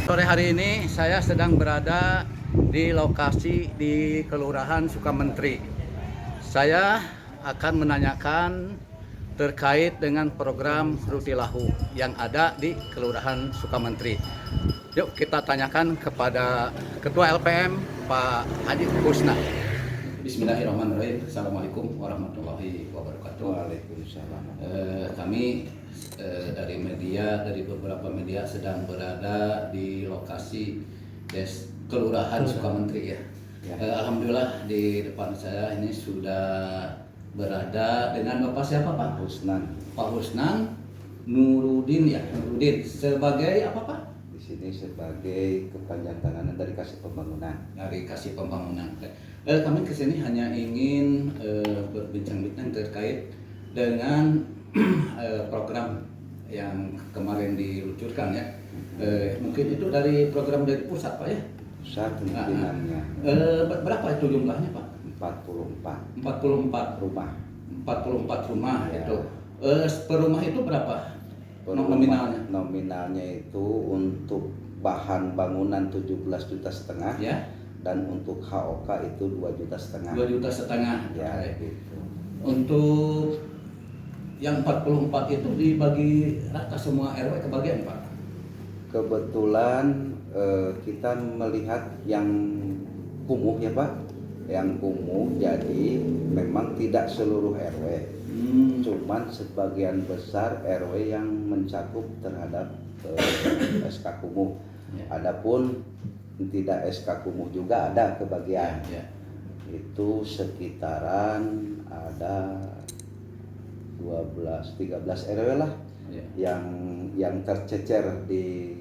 Sore hari ini saya sedang berada di lokasi di Kelurahan Sukamentri. Saya akan menanyakan terkait dengan program Rutilahu yang ada di Kelurahan Sukamentri. Yuk kita tanyakan kepada Ketua LPM Pak Haji Husna. Bismillahirrahmanirrahim. Assalamualaikum warahmatullahi wabarakatuh. Waalaikumsalam. Kami dari beberapa media sedang berada di lokasi Kelurahan Sukamentri ya. Alhamdulillah di depan saya ini sudah berada dengan Bapak siapa Pak? Husnan. Pak Husnan Nurudin ya. Nurudin sebagai apa Pak? Di sini sebagai kepanjangan dari Kasih Pembangunan. Dari Kasih Pembangunan. Kami kesini hanya ingin berbincang-bincang terkait dengan program yang kemarin diluncurkan ya. Mungkin itu dari program dari pusat Pak ya? Pusat pimpinannya. Berapa itu jumlahnya Pak? 44 rumah. 44 rumah Ya. itu. Per rumah itu berapa? Nominalnya? Nominalnya itu untuk bahan bangunan 17,5 juta Ya. dan untuk HOK itu 2,5 juta. 2,5 juta. Ya, Oke. gitu. Untuk yang 44 itu dibagi rata semua RW kebagian Pak? Kebetulan kita melihat yang kumuh ya Pak, yang kumuh, jadi memang tidak seluruh RW, cuman sebagian besar RW yang mencakup terhadap SK kumuh. Ya. Adapun tidak SK kumuh juga ada kebagian. Ya. Itu sekitaran ada 12-13 RW lah Ya. yang tercecer di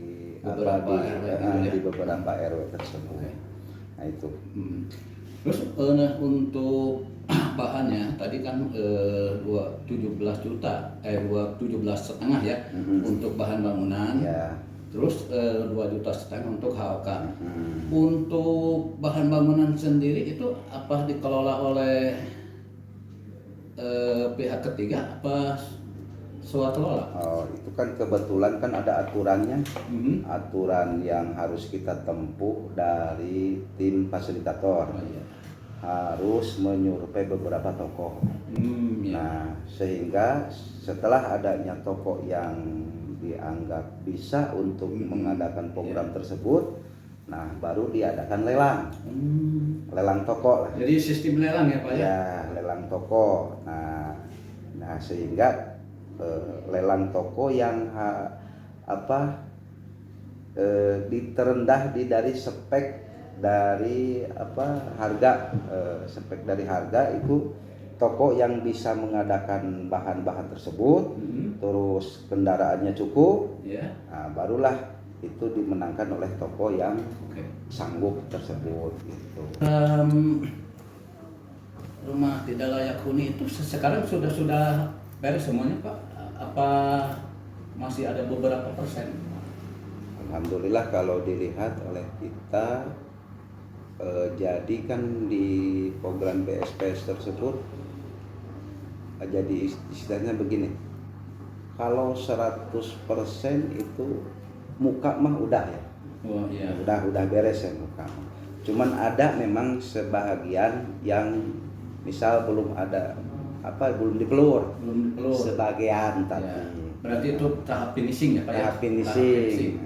Beberapa RW gitu ya. di beberapa RW tersebut. Oke. Nah itu. Terus untuk bahannya tadi kan 17 juta, 17,5 ya untuk bahan bangunan. Ya. Terus 2,5 juta untuk HOK. Untuk bahan bangunan sendiri itu apa dikelola oleh pihak ketiga apa swasembada? Oh, itu kan kebetulan kan ada aturannya, aturan yang harus kita tempuh dari tim fasilitator. Oh, iya. Harus menyurvei beberapa toko. Ya. Nah, sehingga setelah adanya toko yang dianggap bisa untuk mengadakan program tersebut, nah baru diadakan lelang. Lelang toko lah. Jadi sistem lelang ya Pak ya? Ya, lelang toko. Nah sehingga lelang toko yang diterendah dari spek dari harga, spek dari harga itu toko yang bisa mengadakan bahan-bahan tersebut, terus kendaraannya cukup, nah, barulah itu dimenangkan oleh toko yang sanggup tersebut gitu. Rumah tidak layak huni itu sekarang sudah beres semuanya Pak? Apa masih ada beberapa persen? Alhamdulillah kalau dilihat oleh kita, jadi kan di program PSPS tersebut jadi istilahnya begini, kalau 100% itu muka mah udah ya. Oh, iya. Udah beres ya muka. Cuman ada memang sebahagian yang misal belum dipelur. Sebagian tapi. Ya. Berarti itu tahap finishing ya Pak ya? Tahap finishing.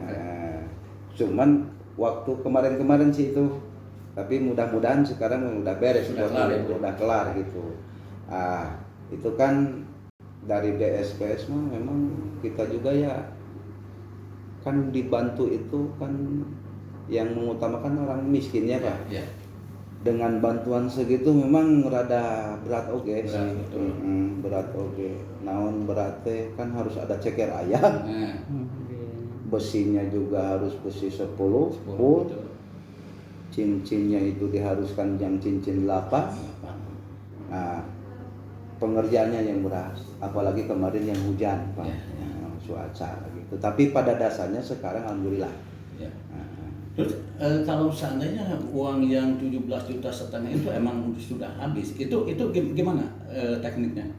Cuman waktu kemarin sih itu, tapi mudah-mudahan sekarang udah beres, udah kelar gitu. Itu kan dari DSPS mah memang kita juga ya kan dibantu, itu kan yang mengutamakan orang miskinnya Pak. Ya. Dengan bantuan segitu memang rada berat oke sih. Berat oke. Naon berarti kan harus ada ceker ayam. Besinya juga harus besi 10 full. Cincinnya itu diharuskan yang cincin 8. Nah, pengerjaannya yang berat, apalagi kemarin yang hujan Pak. Cuaca gitu. Tapi pada dasarnya sekarang alhamdulillah. Ya. Terus kalau seandainya uang yang 17,5 juta itu emang sudah habis, itu gimana tekniknya?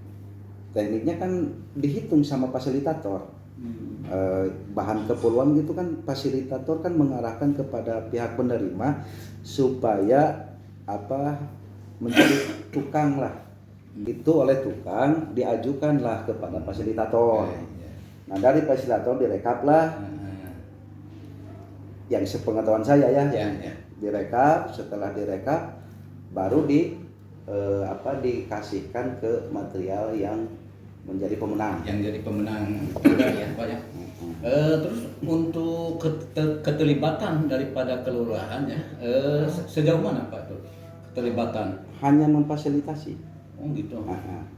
Tekniknya kan dihitung sama fasilitator. Bahan keperluan gitu kan, fasilitator kan mengarahkan kepada pihak penerima supaya menjadi tukang lah, itu oleh tukang diajukanlah kepada fasilitator. Nah dari fasilitator direkap lah, yang sepengetahuan saya ya. Direkap, setelah direkap baru dikasihkan ke material yang menjadi pemenang. Yang jadi pemenang ya Pak ya. Terus untuk keterlibatan daripada kelurahan ya, sejauh mana Pak tuh keterlibatan? Hanya memfasilitasi. Oh gitu.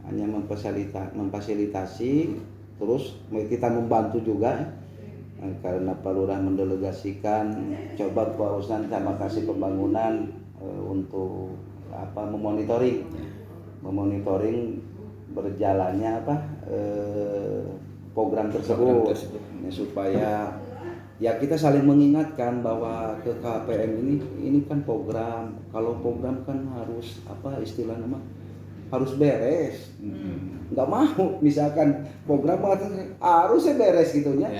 Hanya memfasilitasi, terus kita membantu juga. Karena Pak Lurah mendelegasikan, coba Pak Usnan sama kasih pembangunan untuk memonitoring berjalannya program tersebut. Ya, supaya ya kita saling mengingatkan bahwa ke KPM ini kan program, kalau program kan harus istilahnya harus beres. Nggak mau misalkan program harusnya beres gitunya.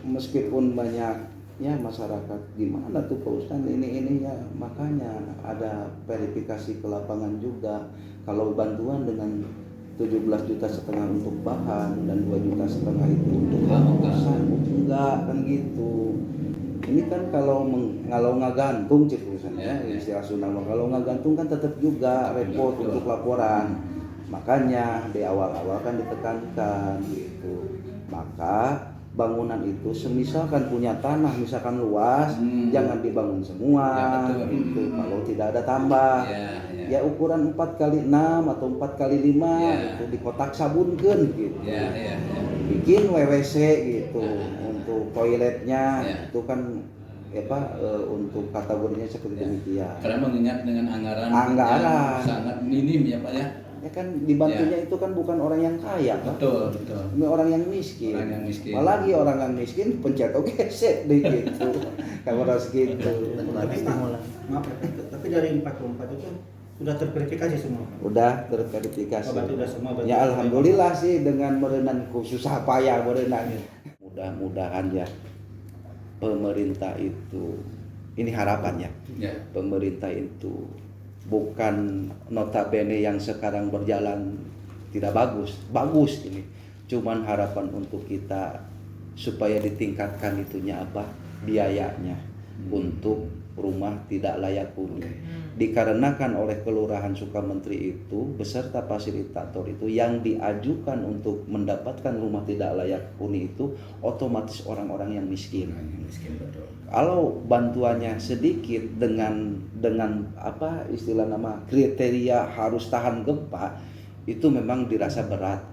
Meskipun banyaknya masyarakat gimana tuh Pak Ustadz ini ya, makanya ada verifikasi ke lapangan juga. Kalau bantuan dengan 17,5 juta untuk bahan dan 2,5 juta itu untuk pengurusan, enggak kan gitu. Ini kan kalau nggak gantung ya, istilah Sunda, kalau nggak gantung kan tetap juga repot untuk laporan. Makanya di awal-awal kan ditekankan gitu. Maka bangunan itu semisalkan punya tanah misalkan luas, jangan dibangun semua gitu. Kalau tidak ada tambah, ya ukuran 4x6 atau 4x5 itu di kotak sabunkeun gitu. Bikin WWC gitu untuk toiletnya, itu kan untuk kategorinya seperti demikian. Karena mengingat dengan anggaran yang sangat minim ya Pak ya. Ya kan dibantunya itu kan bukan orang yang kaya, betul. Orang yang miskin. Apalagi orang yang miskin pencet set dikit gitu. Kalau harus gitu. Tapi dari 44 itu sudah terverifikasi semua. Udah terverifikasi. Sudah semua. Ya alhamdulillah sih dengan merenang susah payah merenang. Mudah-mudahan ya pemerintah itu, ini harapannya. Pemerintah itu bukan notabene yang sekarang berjalan tidak bagus ini. Cuman harapan untuk kita supaya ditingkatkan biayanya untuk rumah tidak layak huni. Dikarenakan oleh Kelurahan Sukamentri itu beserta fasilitator itu yang diajukan untuk mendapatkan rumah tidak layak huni itu otomatis orang-orang yang miskin. Kalau bantuannya sedikit dengan kriteria harus tahan gempa, itu memang dirasa berat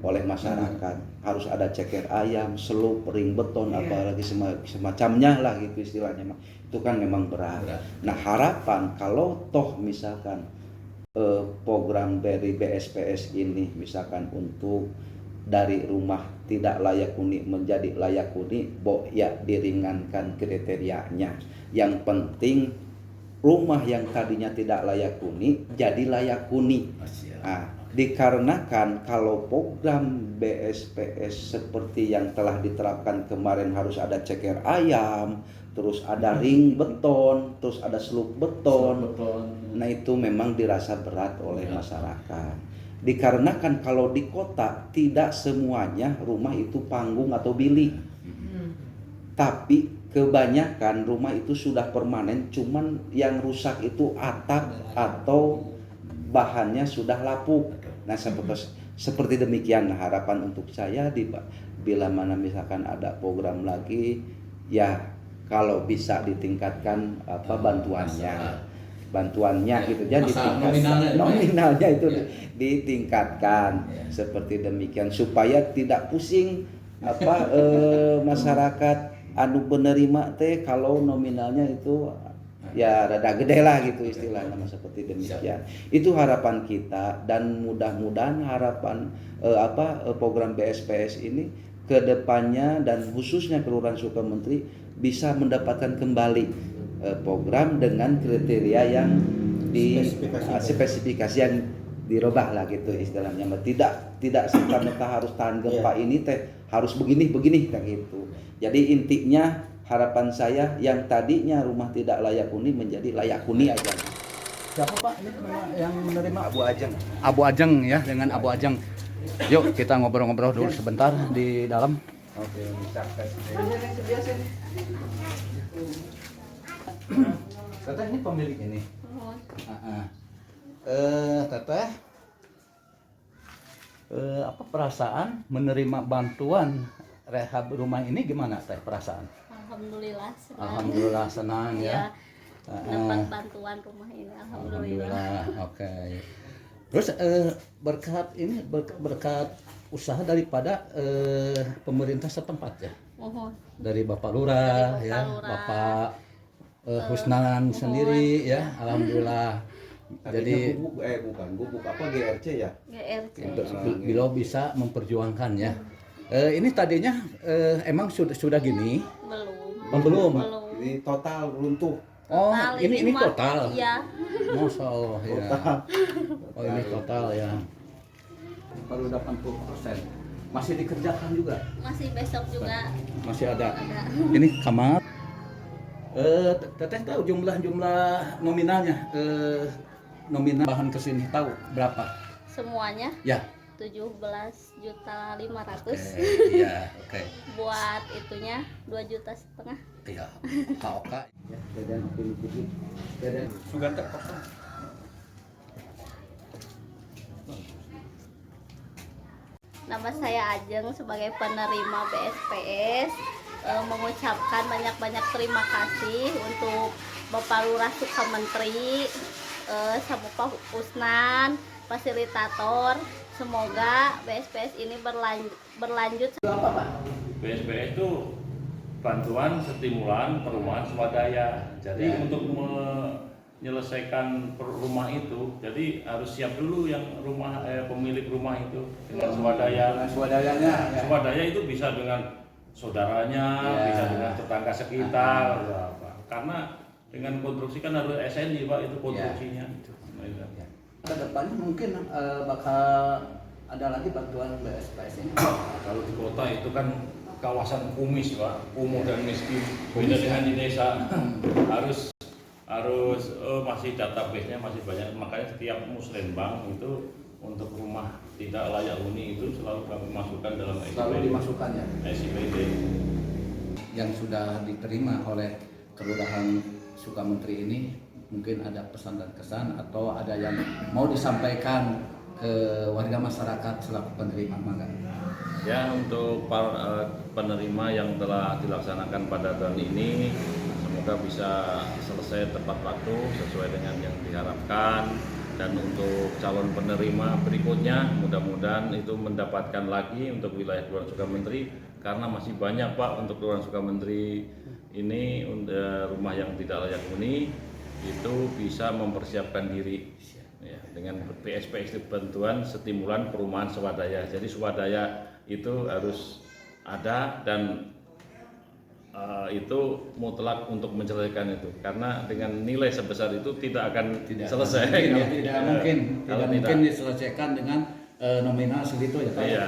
oleh masyarakat. Harus ada ceker ayam, selup, ring beton, apalagi semacamnya lah gitu istilahnya. Itu kan memang berat. Nah harapan kalau toh misalkan program dari BSPS ini misalkan untuk dari rumah tidak layak huni menjadi layak huni, ya diringankan kriterianya. Yang penting rumah yang tadinya tidak layak huni jadi layak huni. Nah, dikarenakan kalau program BSPS seperti yang telah diterapkan kemarin harus ada ceker ayam, terus ada ring beton, terus ada seluk beton. Nah itu memang dirasa berat oleh masyarakat. Dikarenakan kalau di kota tidak semuanya rumah itu panggung atau bilik. Tapi kebanyakan rumah itu sudah permanen, cuman yang rusak itu atap atau bahannya sudah lapuk. Nah seperti demikian harapan untuk saya bila mana misalkan ada program lagi, ya kalau bisa ditingkatkan bantuannya gitu, jadi nominalnya itu ditingkatkan seperti demikian supaya tidak pusing masyarakat penerima kalau nominalnya itu ya rada gede lah gitu istilahnya seperti demikian. Itu harapan kita dan mudah-mudahan harapan program BSPS ini ke depannya dan khususnya Kelurahan Sukamentri bisa mendapatkan kembali program dengan kriteria yang spesifikasi yang dirubah lah gitu istilahnya. Tidak serta-merta harus tahan gempa ini teh harus begini kayak gitu. Jadi intinya harapan saya yang tadinya rumah tidak layak huni menjadi layak huni aja. Siapa Pak ini yang menerima? Abu Ajeng. Abu Ajeng ya, dengan Abu Ajeng. Yuk kita ngobrol-ngobrol dulu sebentar di dalam. Oke, bisa. Teteh ini pemilik ini. Teteh, apa perasaan menerima bantuan rehab rumah ini gimana teh perasaan? Alhamdulillah senang. Alhamdulillah senang ya. Dapat bantuan rumah ini alhamdulillah. Oke. Terus berkat ini berkat usaha daripada pemerintah setempat ya. Mohon. Dari Bapak Lurah Dari Bapak ya, Lurah. Bapak Husnan sendiri ya, alhamdulillah. Jadi Gubuk apa GRC ya? GRC. beliau bisa memperjuangkan ya. Ini tadinya emang sudah gini? Belum. Belum. Ini total runtuh. Oh, Total ini mah, total. Iya. Masya Allah ya. Total. Oh ini total ya. Baru 80%. Masih dikerjakan juga. Masih besok juga Masih ada. ada. Ini kamar. Teteh tahu jumlah nominalnya. Nominal bahan kesini tahu berapa? Semuanya Ya. 17.500.000. Iya, oke. Buat itunya 2,5 juta. Iya. KOK. Ya, sudah terkosong. Nama saya Ajeng sebagai penerima BSPS mengucapkan banyak-banyak terima kasih untuk Bapak Lurah Sukamentri, sama Pak Usnan, fasilitator. Semoga BSPS ini berlanjut. Apa, Pak? BSPS itu bantuan stimulan perumahan swadaya. Jadi untuk menyelesaikan rumah itu, jadi harus siap dulu yang pemilik rumah itu dengan swadaya. Swadayanya. Ya. Swadaya itu bisa dengan saudaranya, bisa dengan tetangga sekitar, apa. Karena dengan konstruksi kan harus SNI Pak itu konstruksinya. Kedepannya mungkin bakal ada lagi bantuan BSPS ini. Kalau di kota itu kan kawasan kumis Pak, kumuh dan miskin. Beda Kumis, dengan di desa harus masih database-nya masih banyak. Makanya setiap musrenbang itu untuk rumah tidak layak huni itu selalu kami masukkan dalam Selalu dimasukkan ya. SIPD. Yang sudah diterima oleh Kelurahan Sukamentri ini mungkin ada pesan dan kesan atau ada yang mau disampaikan ke warga masyarakat selaku penerima mangga. Ya, untuk para penerima yang telah dilaksanakan pada tahun ini semoga bisa selesai tepat waktu sesuai dengan yang diharapkan, dan untuk calon penerima berikutnya mudah-mudahan itu mendapatkan lagi untuk wilayah Kelurahan Sukamentri, karena masih banyak Pak untuk Kelurahan Sukamentri ini rumah yang tidak layak huni itu bisa mempersiapkan diri ya, dengan BSPS itu bantuan stimulan perumahan swadaya. Jadi swadaya itu harus ada dan itu mutlak untuk menyelesaikan itu, karena dengan nilai sebesar itu tidak akan selesai. Tidak mungkin diselesaikan dengan nominal segitu ya Pak. Iya.